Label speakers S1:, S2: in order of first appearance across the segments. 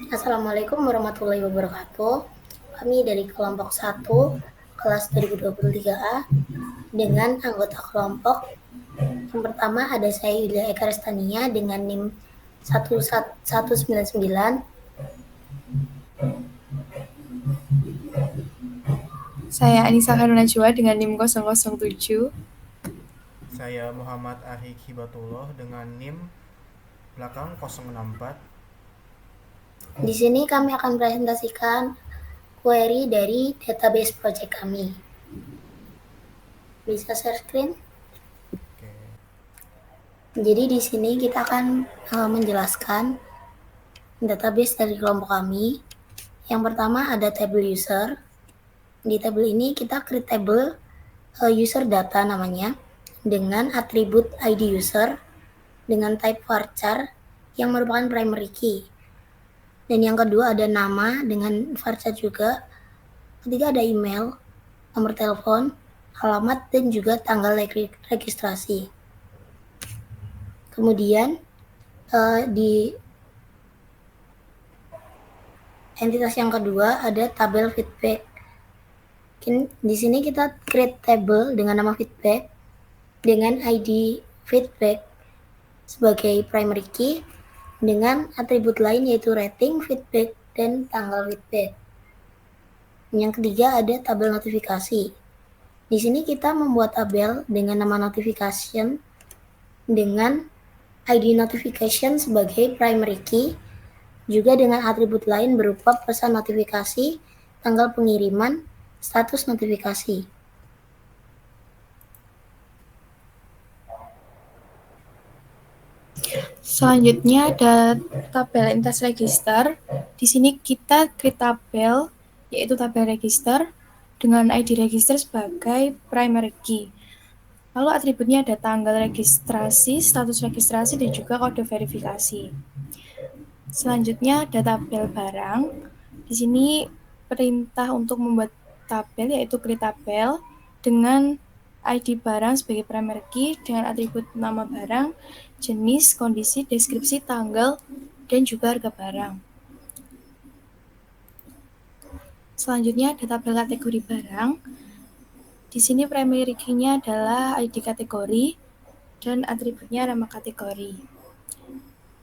S1: Assalamualaikum warahmatullahi wabarakatuh. Kami dari kelompok 1 kelas 2023A dengan anggota kelompok yang pertama ada saya Yulia Eka Restania dengan NIM 199.
S2: Saya Anissa Najwa dengan NIM 007.
S3: Saya Muhammad Arhik Hibatullah dengan NIM belakang 064.
S1: Di sini kami akan presentasikan query dari database project kami. Bisa share screen?
S3: Oke.
S1: Jadi di sini kita akan menjelaskan database dari kelompok kami. Yang pertama ada table user. Di table ini kita create table user data namanya dengan atribut ID user dengan type varchar yang merupakan primary key. Dan yang kedua ada nama dengan varchar juga. Ketiga ada email, nomor telepon, alamat, dan juga tanggal registrasi. Kemudian di entitas yang kedua ada tabel feedback. Di sini kita create table dengan nama feedback dengan ID feedback sebagai primary key dengan atribut lain yaitu rating, feedback, dan tanggal feedback. Yang ketiga ada tabel notifikasi. Di sini kita membuat tabel dengan nama notification dengan ID notification sebagai primary key juga dengan atribut lain berupa pesan notifikasi, tanggal pengiriman, status notifikasi.
S2: Selanjutnya ada tabel entitas register. Di sini kita create tabel, yaitu tabel register dengan ID register sebagai primary key. Lalu atributnya ada tanggal registrasi, status registrasi, dan juga kode verifikasi. Selanjutnya ada tabel barang. Di sini perintah untuk membuat tabel yaitu create tabel dengan ID barang sebagai primary key dengan atribut nama barang, jenis, kondisi, deskripsi, tanggal, dan juga harga barang. Selanjutnya ada tabel kategori barang. Di sini primary key-nya adalah ID kategori dan atributnya nama kategori.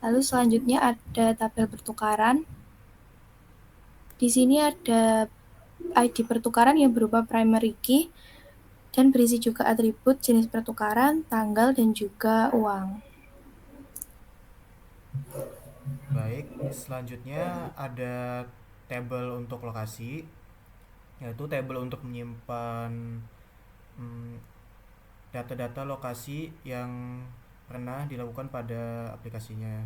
S2: Lalu selanjutnya ada tabel pertukaran. Di sini ada ID pertukaran yang berupa primary key dan berisi juga atribut jenis pertukaran, tanggal, dan juga uang.
S3: Baik, selanjutnya ada tabel untuk lokasi, yaitu tabel untuk menyimpan data-data lokasi yang pernah dilakukan pada aplikasinya.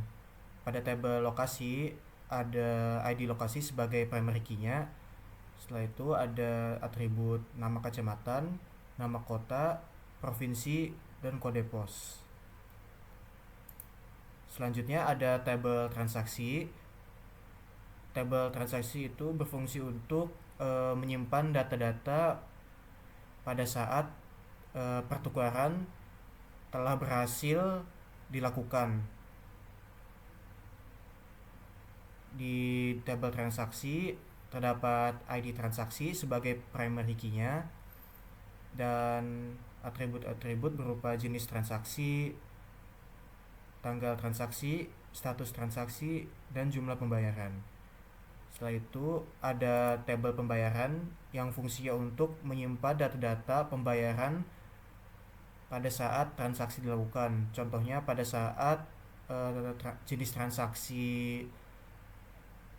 S3: Pada tabel lokasi ada ID lokasi sebagai primary key-nya. Setelah itu ada atribut nama kecamatan, nama kota, provinsi, dan kode pos. Selanjutnya ada tabel transaksi. Tabel transaksi itu berfungsi untuk menyimpan data-data pada saat pertukaran telah berhasil dilakukan. Di tabel transaksi terdapat ID transaksi sebagai primary key-nya dan atribut-atribut berupa jenis transaksi, tanggal transaksi, status transaksi, dan jumlah pembayaran. Setelah itu ada tabel pembayaran yang fungsinya untuk menyimpan data-data pembayaran pada saat transaksi dilakukan. Contohnya pada saat jenis transaksi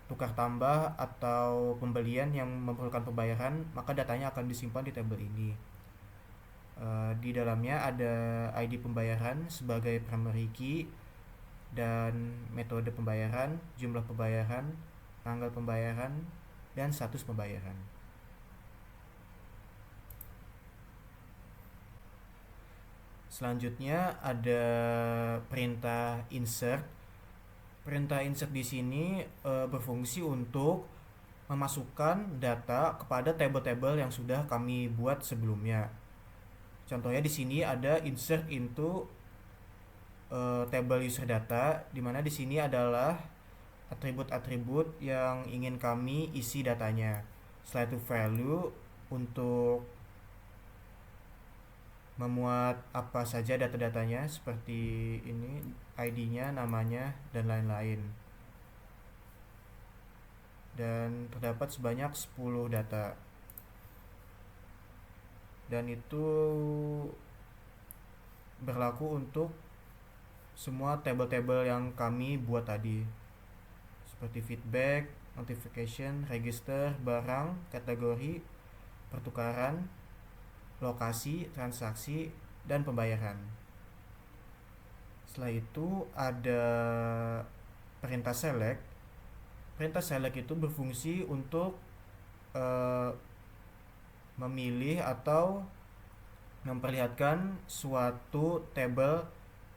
S3: tukar tambah atau pembelian yang memerlukan pembayaran, maka datanya akan disimpan di tabel ini. Di dalamnya ada ID pembayaran sebagai primary key dan metode pembayaran, jumlah pembayaran, tanggal pembayaran, dan status pembayaran. Selanjutnya ada perintah insert. Perintah insert di sini berfungsi untuk memasukkan data kepada tabel-tabel yang sudah kami buat sebelumnya. Contohnya di sini ada insert into table user data, di mana di sini adalah atribut-atribut yang ingin kami isi datanya. Setelah itu value untuk memuat apa saja data-datanya seperti ini, ID-nya, namanya, dan lain-lain. Dan terdapat sebanyak 10 data. Dan itu berlaku untuk semua tabel-tabel yang kami buat tadi. Seperti feedback, notification, register, barang, kategori, pertukaran, lokasi, transaksi, dan pembayaran. Setelah itu ada perintah select. Perintah select itu berfungsi untuk memilih atau memperlihatkan suatu tabel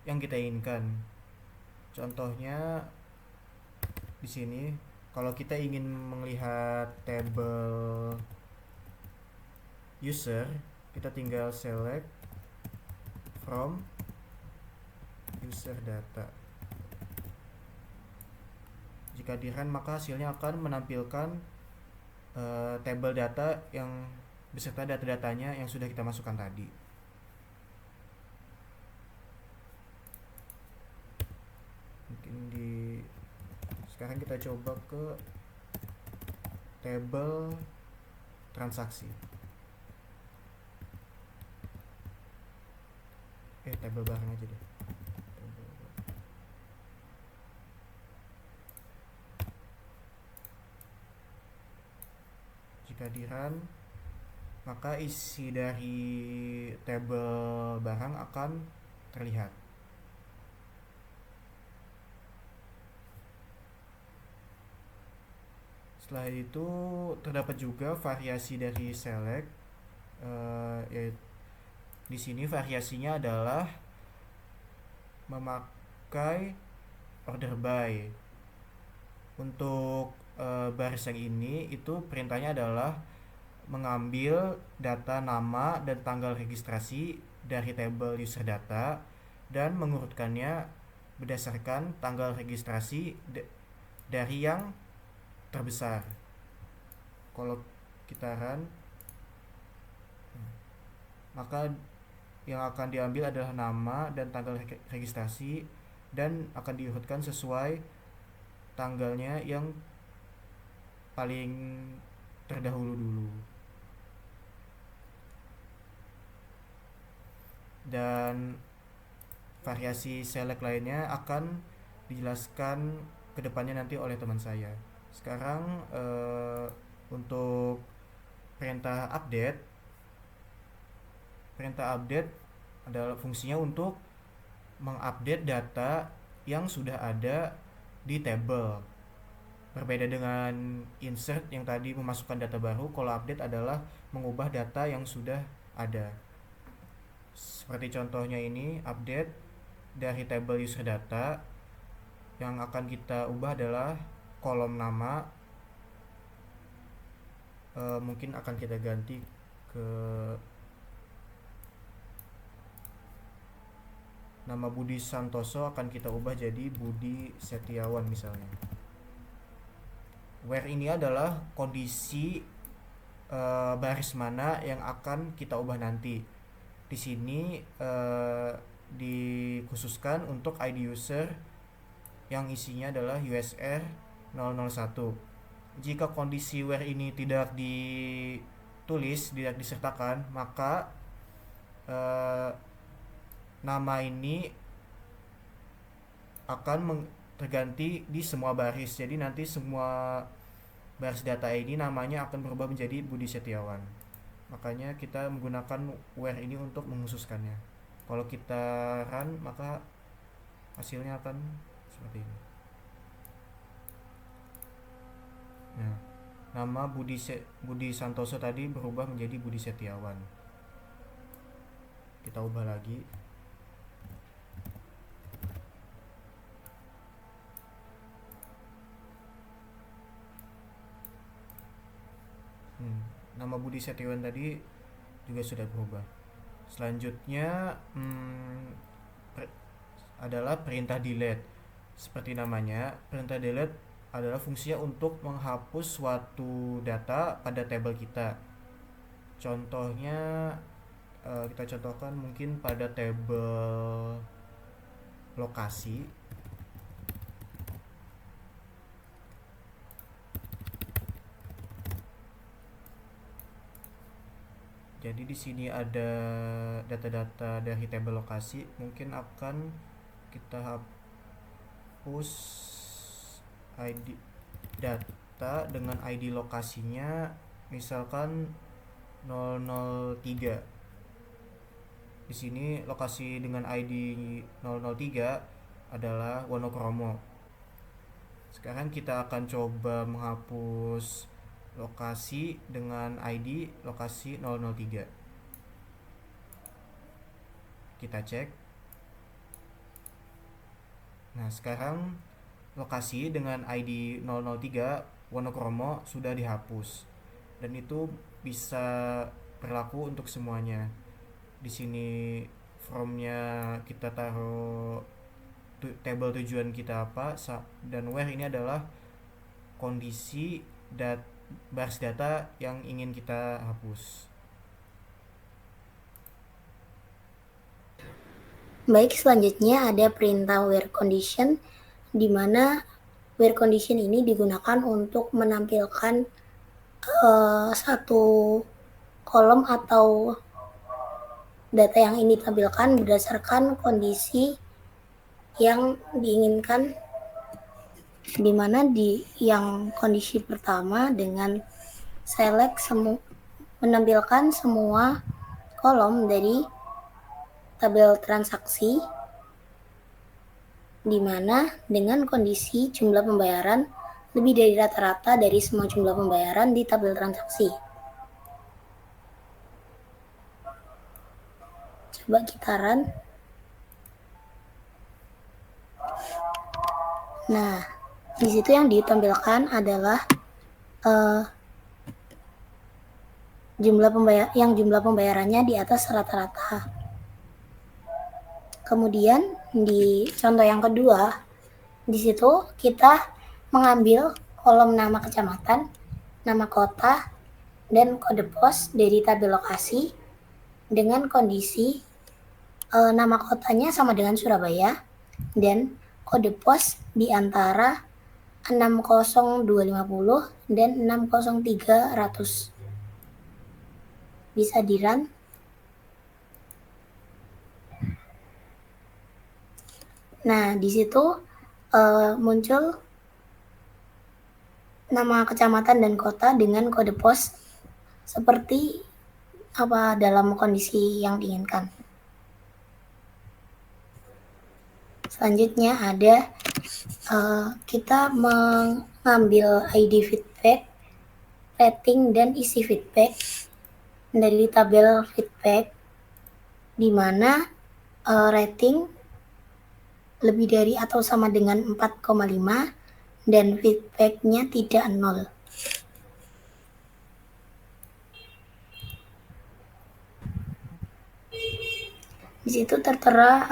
S3: yang kita inginkan. Contohnya di sini, kalau kita ingin melihat tabel user, kita tinggal select from user data. Jika di run, maka hasilnya akan menampilkan tabel data yang beserta data-datanya yang sudah kita masukkan tadi. Sekarang kita coba ke tabel transaksi. Tabel barang aja deh. Jika di run, maka isi dari tabel barang akan terlihat. Setelah itu terdapat juga variasi dari select. Di sini variasinya adalah memakai order by. Untuk baris yang ini itu perintahnya adalah mengambil data nama dan tanggal registrasi dari tabel user data dan mengurutkannya berdasarkan tanggal registrasi dari yang terbesar. Kalau kita run, maka yang akan diambil adalah nama dan tanggal registrasi dan akan diurutkan sesuai tanggalnya yang paling terdahulu dulu. Dan variasi select lainnya akan dijelaskan kedepannya nanti oleh teman saya. Sekarang untuk perintah update adalah fungsinya untuk mengupdate data yang sudah ada di tabel. Berbeda dengan insert yang tadi memasukkan data baru, kalau update adalah mengubah data yang sudah ada. Seperti contohnya ini, update dari tabel user data. Yang akan kita ubah adalah kolom nama. Mungkin akan kita ganti ke nama Budi Santoso, akan kita ubah jadi Budi Setiawan misalnya. Where ini adalah kondisi baris mana yang akan kita ubah nanti. Di sini dikhususkan untuk ID user yang isinya adalah USR 001. Jika kondisi where ini tidak ditulis, tidak disertakan, maka nama ini akan terganti di semua baris. Jadi nanti semua baris data ini namanya akan berubah menjadi Budi Setiawan. Makanya kita menggunakan where ini untuk mengkhususkannya. Kalau kita run, maka hasilnya akan seperti ini. Nah, nama Budi Santoso tadi berubah menjadi Budi Setiawan. Kita ubah lagi. Nama Budi Setiawan tadi juga sudah berubah. Selanjutnya adalah perintah delete. Seperti namanya, perintah delete adalah fungsinya untuk menghapus suatu data pada tabel kita. Contohnya kita contohkan mungkin pada tabel lokasi. Jadi di sini ada data-data dari tabel lokasi, mungkin akan kita hapus ID data dengan ID lokasinya misalkan 003. Di sini lokasi dengan ID 003 adalah Wonokromo. Sekarang kita akan coba menghapus lokasi dengan ID lokasi 003. Kita cek. Nah, sekarang lokasi dengan ID 003 Wonokromo sudah dihapus. Dan itu bisa berlaku untuk semuanya. Di sini formnya kita taruh table tujuan kita apa, dan where ini adalah kondisi baris data yang ingin kita hapus.
S1: Baik, selanjutnya ada perintah where condition, di mana where condition ini digunakan untuk menampilkan satu kolom atau data yang ini ditampilkan berdasarkan kondisi yang diinginkan, di mana di yang kondisi pertama dengan select menampilkan semua kolom dari tabel transaksi, di mana dengan kondisi jumlah pembayaran lebih dari rata-rata dari semua jumlah pembayaran di tabel transaksi. Coba kita run. Nah, di situ yang ditampilkan adalah jumlah pembayarannya di atas rata-rata. Kemudian di contoh yang kedua, di situ kita mengambil kolom nama kecamatan, nama kota, dan kode pos dari tabel lokasi dengan kondisi nama kotanya sama dengan Surabaya dan kode pos di antara 60250 dan 603100. Bisa di run. Nah, di situ muncul nama kecamatan dan kota dengan kode pos seperti apa dalam kondisi yang diinginkan. Selanjutnya ada kita mengambil ID feedback, rating, dan isi feedback dari tabel feedback, di mana rating lebih dari atau sama dengan 4,5 dan feedbacknya tidak 0. Di situ tertera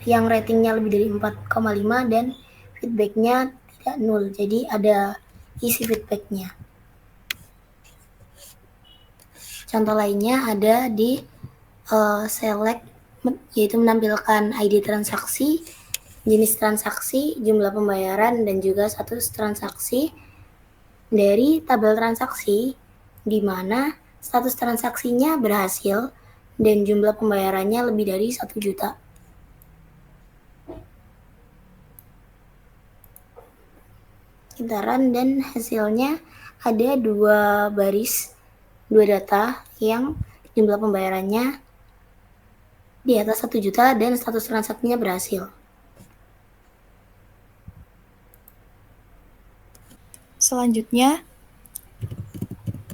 S1: yang ratingnya lebih dari 4,5 dan feedbacknya tidak 0. Jadi ada isi feedbacknya. Contoh lainnya ada di select, yaitu menampilkan ID transaksi, jenis transaksi, jumlah pembayaran, dan juga status transaksi dari tabel transaksi, di mana status transaksinya berhasil dan jumlah pembayarannya lebih dari 1 juta. Kita run dan hasilnya ada 2 baris, 2 data yang jumlah pembayarannya di atas 1 juta dan status transaksinya berhasil.
S2: Selanjutnya,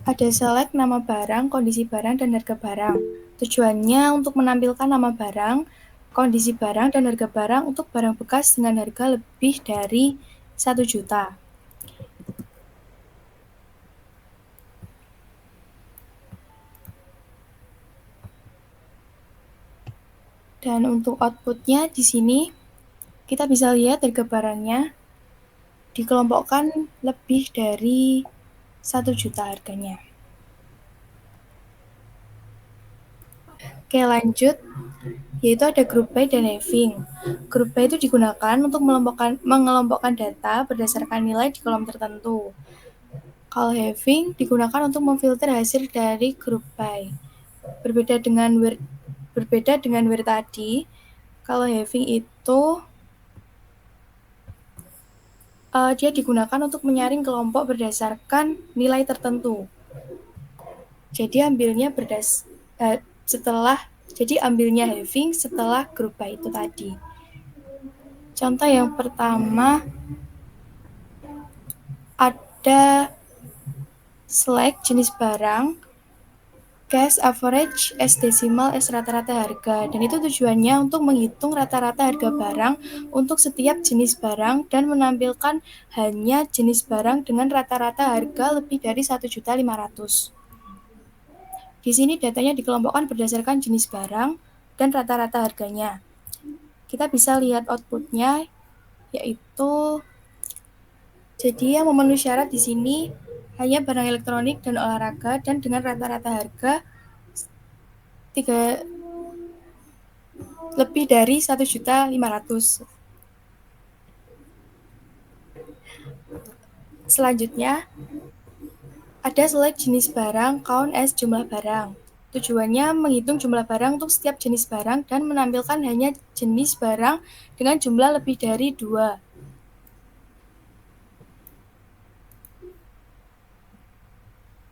S2: ada select nama barang, kondisi barang, dan harga barang. Tujuannya untuk menampilkan nama barang, kondisi barang, dan harga barang untuk barang bekas dengan harga lebih dari 1 juta. Dan untuk outputnya di sini, kita bisa lihat harga barangnya dikelompokkan lebih dari 1 juta harganya. Oke, lanjut, yaitu ada group by dan halving. Group by itu digunakan untuk mengelompokkan data berdasarkan nilai di kolom tertentu. Kalau halving digunakan untuk memfilter hasil dari group by. Berbeda dengan where tadi, kalau halving itu dia digunakan untuk menyaring kelompok berdasarkan nilai tertentu. Jadi ambilnya ambilnya halving setelah group by itu tadi. Contoh yang pertama ada select jenis barang, cash average, S desimal, S rata-rata harga. Dan itu tujuannya untuk menghitung rata-rata harga barang untuk setiap jenis barang dan menampilkan hanya jenis barang dengan rata-rata harga lebih dari 1.500.000. Di sini datanya dikelompokkan berdasarkan jenis barang dan rata-rata harganya. Kita bisa lihat outputnya, yaitu jadi yang memenuhi syarat di sini hanya barang elektronik dan olahraga dan dengan rata-rata harga lebih dari 1.500.000. Selanjutnya, ada select jenis barang, count as jumlah barang. Tujuannya menghitung jumlah barang untuk setiap jenis barang dan menampilkan hanya jenis barang dengan jumlah lebih dari 2.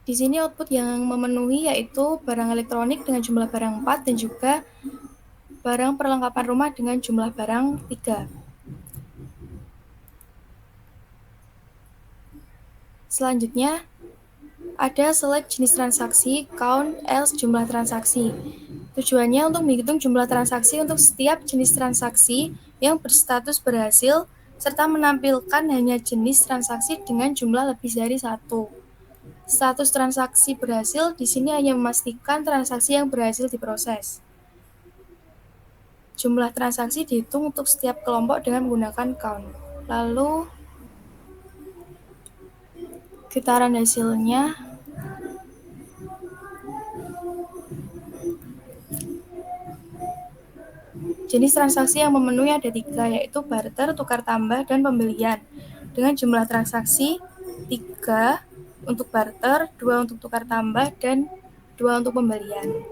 S2: Di sini output yang memenuhi yaitu barang elektronik dengan jumlah barang 4 dan juga barang perlengkapan rumah dengan jumlah barang 3. Selanjutnya, ada select jenis transaksi, count as jumlah transaksi. Tujuannya untuk menghitung jumlah transaksi untuk setiap jenis transaksi yang berstatus berhasil, serta menampilkan hanya jenis transaksi dengan jumlah lebih dari 1. Status transaksi berhasil di sini hanya memastikan transaksi yang berhasil diproses. Jumlah transaksi dihitung untuk setiap kelompok dengan menggunakan count. Lalu, getaran hasilnya jenis transaksi yang memenuhi ada 3, yaitu barter, tukar tambah, dan pembelian. Dengan jumlah transaksi 3 untuk barter, 2 untuk tukar tambah, dan 2 untuk pembelian.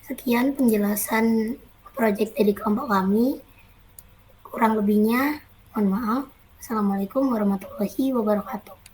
S1: Sekian penjelasan proyek dari kelompok kami. Kurang lebihnya, mohon maaf. Assalamualaikum warahmatullahi wabarakatuh.